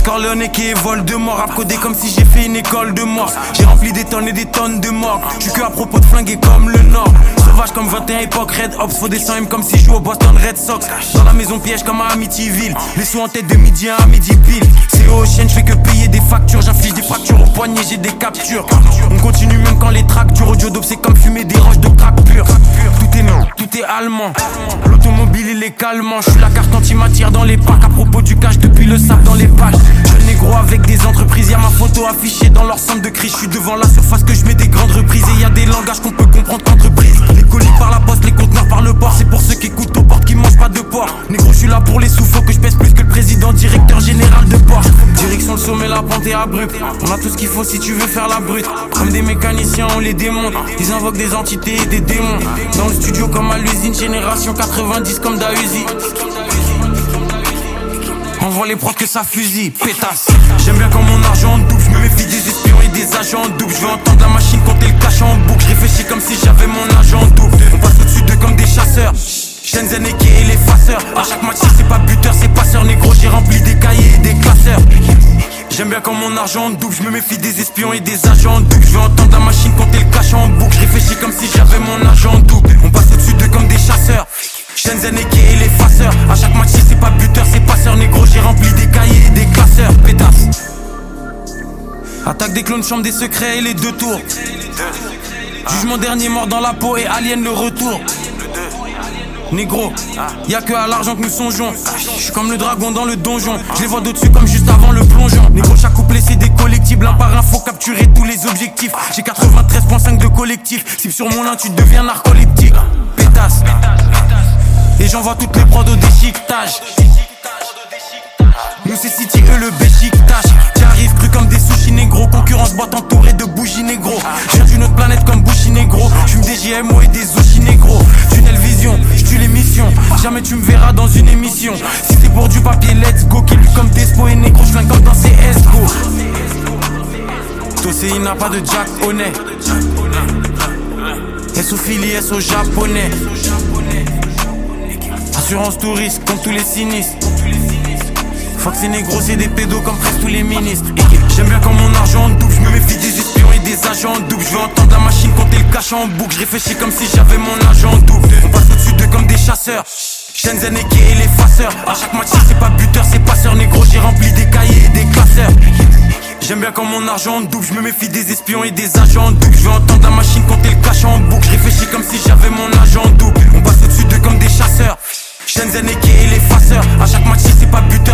Corleone qui évole de mort, rap codé comme si j'ai fait une école de morse. J'ai rempli des tonnes et des tonnes de morgue. J'suis que à propos de flinguer comme le Nord. Sauvage comme 21 époque, Red Ops. Faut des 100M comme si je joue au Boston Red Sox. Dans la maison piège comme à Amityville. Les sous en tête de midi à midi pile. C'est au chaîne, j'fais que payer des factures. J'inflige des fractures au poignet, j'ai des captures. On continue même quand les tracks durent. Audio dope c'est comme fumer des roches de crack pur. Tout est allemand. L'automobile il est calmant. J'suis la carte anti-matière dans les packs. À propos du cash depuis le sac dans les pages. Jeune négro avec des entreprises, y'a ma photo affichée dans leur centre de crise. J'suis devant la surface que j'mets des grandes reprises. Et y'a des langages qu'on peut comprendre qu'entreprise. Les colis par la poste, les conteneurs par le port. C'est pour ceux qui écoutent aux portes qui mangent pas de porc. Négro j'suis là pour les sous, faut que j'pèse plus que le président, directeur général de Porsche. Direction le sommet, la pente est abrupte. On a tout ce qu'il faut si tu veux faire la brute. Comme des mécaniciens on les démonte. Ils invoquent des entités et des démons. Dans le studio comme à l'usine, génération 90 comme Dahuzi. Envoie les prods que ça fusille, pétasse. J'aime bien quand mon argent double, je me méfie des espions et des agents doubles. Je veux entendre la machine compter le cash en boucle. Je réfléchis comme si j'avais mon argent double. On passe au-dessus d'eux comme des chasseurs. Shenzhen et et les faceurs. À chaque match c'est pas buteur, c'est passeur. Négro j'ai rempli des cahiers et des classeurs. J'aime bien quand mon argent double, je me méfie des espions et des agents doubles. Je veux entendre la machine compter le cash en boucle. Je réfléchis comme si j'avais mon argent double. On passe au-dessus d'eux comme des chasseurs. Shenzhen et les faceurs. À chaque match c'est pas buteur, c'est passeur. Négro j'ai rempli des cahiers et des classeurs. Pétasse. Attaque des clones, chambre des secrets et les deux tours. Jugement dernier, mort dans la peau et alien le retour. Négro, y'a que à l'argent que nous songeons. J'suis comme le dragon dans le donjon. Je les vois d'au-dessus comme juste avant le plongeon. Négro, chaque couplet c'est des collectibles. Un par un faut capturer tous les objectifs. J'ai 93.5 de collectif. Si sur mon lin tu deviens narcoleptique. Pétasse. Et j'envoie toutes les prods au déchiquetage. Nous c'est City, eux le béchiquetage. J'arrive cru comme des sushis négro. Concurrence boîte entourée de bougies négro. J'viens d'une autre planète comme Bushi négro. J'fume des GMO et des sushis négro. Tunnel vision, j'tue l'émission. Jamais tu me verras dans une émission. Si c'est pour du papier, let's go. Kill comme Despo et négro. J'flingue comme dans CSGO. Tosei n'a pas de Jack honnête. S au Philly, S au japonais. Assurance touriste comme tous les sinistres. Fuck ces négros c'est des pédos comme presque tous les ministres. J'aime bien quand mon argent double, je me méfie des espions et des agents doubles. Je veux entendre la machine compter le cash en boucle. Je réfléchis comme si j'avais mon argent double. On passe au-dessus d'eux comme des chasseurs. Shenzhen et les faceurs. À chaque match c'est pas buteur, c'est passeur. Négro j'ai rempli des cahiers et des classeurs. J'aime bien quand mon argent double, je me méfie des espions et des agents doubles. Je veux entendre la machine compter le cash en boucle. Je réfléchis comme si j'avais mon argent double. On passe au-dessus d'eux comme des chasseurs. Shenzhen et les faceurs. À chaque match c'est pas buteur.